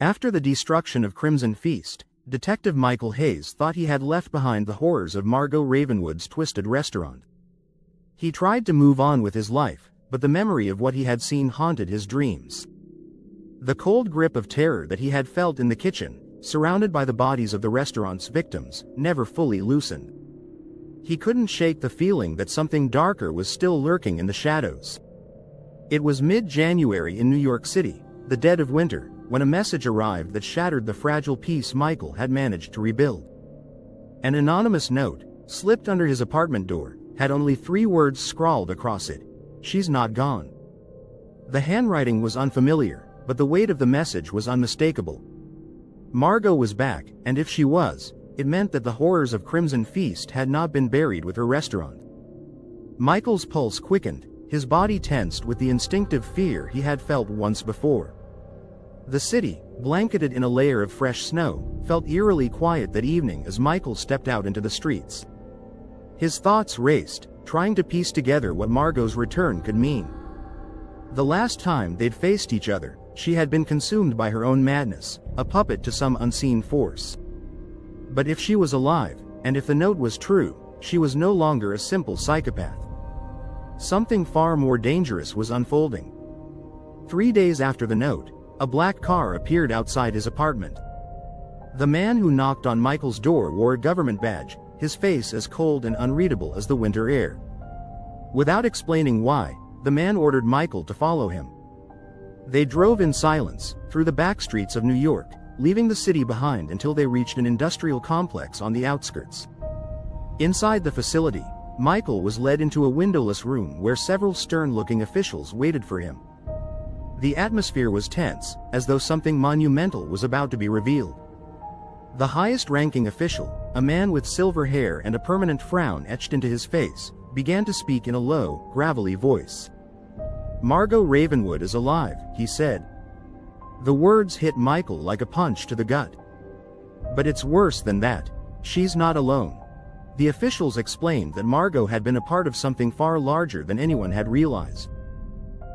After the destruction of Crimson Feast, Detective Michael Hayes thought he had left behind the horrors of Margot Ravenwood's twisted restaurant. He tried to move on with his life, but the memory of what he had seen haunted his dreams. The cold grip of terror that he had felt in the kitchen, surrounded by the bodies of the restaurant's victims, never fully loosened. He couldn't shake the feeling that something darker was still lurking in the shadows. It was mid-January in New York City, the dead of winter, when a message arrived that shattered the fragile peace Michael had managed to rebuild. An anonymous note, slipped under his apartment door, had only 3 words scrawled across it: "She's not gone." The handwriting was unfamiliar, but the weight of the message was unmistakable. Margot was back, and if she was, it meant that the horrors of Crimson Feast had not been buried with her restaurant. Michael's pulse quickened, his body tensed with the instinctive fear he had felt once before. The city, blanketed in a layer of fresh snow, felt eerily quiet that evening as Michael stepped out into the streets. His thoughts raced, trying to piece together what Margot's return could mean. The last time they'd faced each other, she had been consumed by her own madness, a puppet to some unseen force. But if she was alive, and if the note was true, she was no longer a simple psychopath. Something far more dangerous was unfolding. 3 days after the note, a black car appeared outside his apartment. The man who knocked on Michael's door wore a government badge, his face as cold and unreadable as the winter air. Without explaining why, the man ordered Michael to follow him. They drove in silence, through the back streets of New York, leaving the city behind until they reached an industrial complex on the outskirts. Inside the facility, Michael was led into a windowless room where several stern-looking officials waited for him. The atmosphere was tense, as though something monumental was about to be revealed. The highest-ranking official, a man with silver hair and a permanent frown etched into his face, began to speak in a low, gravelly voice. "Margot Ravenwood is alive," he said. The words hit Michael like a punch to the gut. "But it's worse than that. She's not alone." The officials explained that Margot had been a part of something far larger than anyone had realized.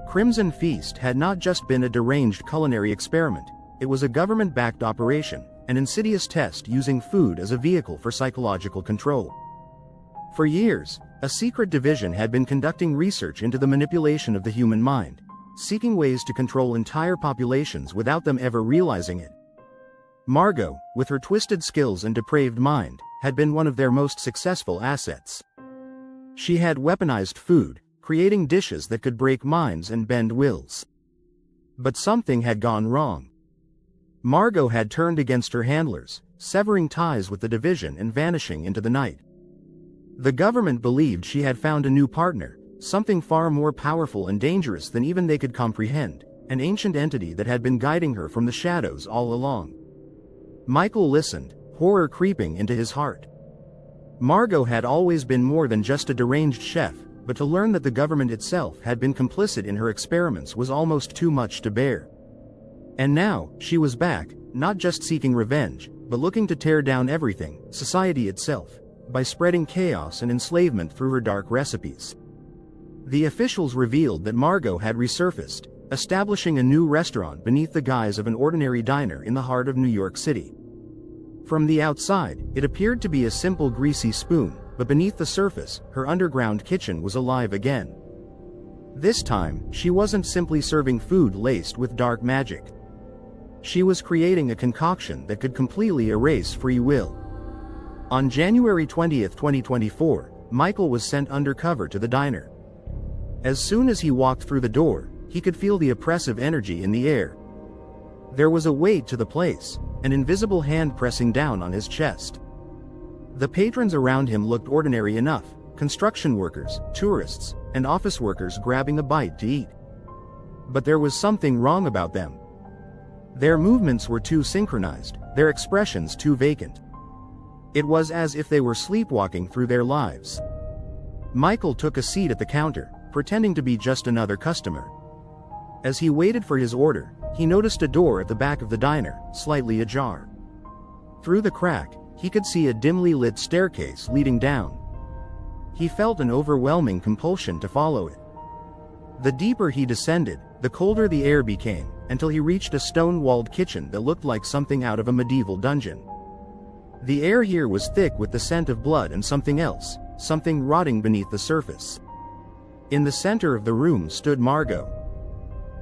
Crimson Feast had not just been a deranged culinary experiment, it was a government-backed operation, an insidious test using food as a vehicle for psychological control. For years, a secret division had been conducting research into the manipulation of the human mind, seeking ways to control entire populations without them ever realizing it. Margot, with her twisted skills and depraved mind, had been one of their most successful assets. She had weaponized food, creating dishes that could break minds and bend wills. But something had gone wrong. Margot had turned against her handlers, severing ties with the division and vanishing into the night. The government believed she had found a new partner, something far more powerful and dangerous than even they could comprehend, an ancient entity that had been guiding her from the shadows all along. Michael listened, horror creeping into his heart. Margot had always been more than just a deranged chef, but to learn that the government itself had been complicit in her experiments was almost too much to bear. And now, she was back, not just seeking revenge, but looking to tear down everything, society itself, by spreading chaos and enslavement through her dark recipes. The officials revealed that Margot had resurfaced, establishing a new restaurant beneath the guise of an ordinary diner in the heart of New York City. From the outside, it appeared to be a simple greasy spoon, but beneath the surface, her underground kitchen was alive again. This time, she wasn't simply serving food laced with dark magic. She was creating a concoction that could completely erase free will. On January 20, 2024, Michael was sent undercover to the diner. As soon as he walked through the door, he could feel the oppressive energy in the air. There was a weight to the place, an invisible hand pressing down on his chest. The patrons around him looked ordinary enough, construction workers, tourists, and office workers grabbing a bite to eat. But there was something wrong about them. Their movements were too synchronized, their expressions too vacant. It was as if they were sleepwalking through their lives. Michael took a seat at the counter, pretending to be just another customer. As he waited for his order, he noticed a door at the back of the diner, slightly ajar. Through the crack, he could see a dimly lit staircase leading down. He felt an overwhelming compulsion to follow it. The deeper he descended, the colder the air became, until he reached a stone-walled kitchen that looked like something out of a medieval dungeon. The air here was thick with the scent of blood and something else, something rotting beneath the surface. In the center of the room stood Margot.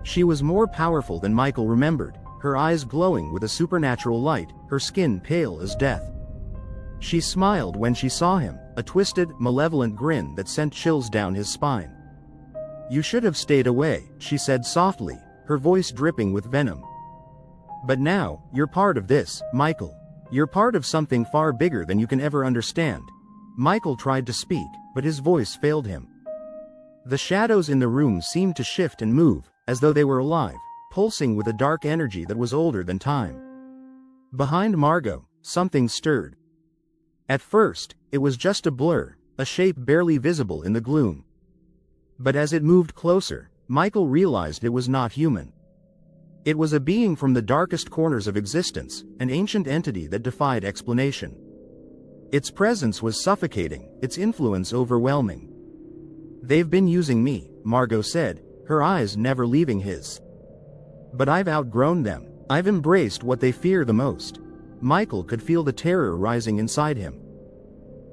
She was more powerful than Michael remembered, her eyes glowing with a supernatural light, her skin pale as death. She smiled when she saw him, a twisted, malevolent grin that sent chills down his spine. "You should have stayed away," she said softly, her voice dripping with venom. "But now, you're part of this, Michael. You're part of something far bigger than you can ever understand." Michael tried to speak, but his voice failed him. The shadows in the room seemed to shift and move, as though they were alive, pulsing with a dark energy that was older than time. Behind Margot, something stirred. At first, it was just a blur, a shape barely visible in the gloom. But as it moved closer, Michael realized it was not human. It was a being from the darkest corners of existence, an ancient entity that defied explanation. Its presence was suffocating, its influence overwhelming. "They've been using me," Margot said, her eyes never leaving his. "But I've outgrown them. I've embraced what they fear the most." Michael could feel the terror rising inside him.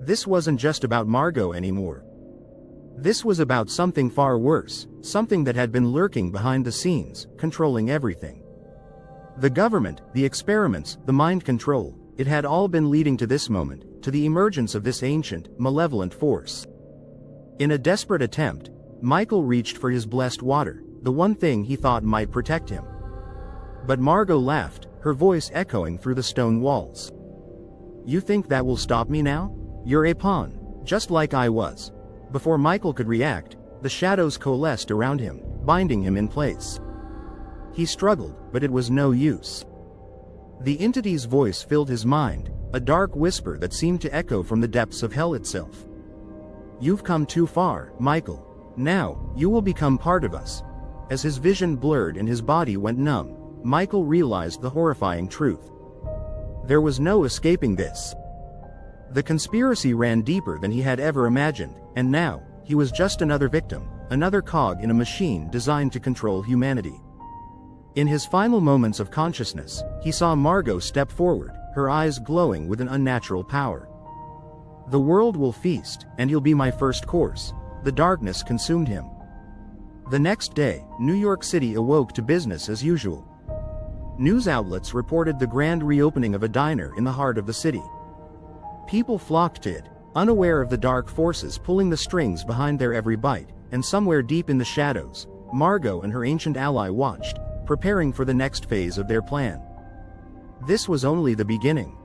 This wasn't just about Margot anymore. This was about something far worse, something that had been lurking behind the scenes, controlling everything. The government, the experiments, the mind control, it had all been leading to this moment, to the emergence of this ancient, malevolent force. In a desperate attempt, Michael reached for his blessed water, the one thing he thought might protect him. But Margot laughed, her voice echoing through the stone walls. "You think that will stop me now? You're a pawn, just like I was." Before Michael could react, the shadows coalesced around him, binding him in place. He struggled, but it was no use. The entity's voice filled his mind, a dark whisper that seemed to echo from the depths of hell itself. "You've come too far, Michael. Now, you will become part of us." As his vision blurred and his body went numb, Michael realized the horrifying truth. There was no escaping this. The conspiracy ran deeper than he had ever imagined, and now, he was just another victim, another cog in a machine designed to control humanity. In his final moments of consciousness, he saw Margot step forward, her eyes glowing with an unnatural power. "The world will feast, and you'll be my first course." The darkness consumed him. The next day, New York City awoke to business as usual. News outlets reported the grand reopening of a diner in the heart of the city. People flocked to it, unaware of the dark forces pulling the strings behind their every bite, and somewhere deep in the shadows, Margot and her ancient ally watched, preparing for the next phase of their plan. This was only the beginning.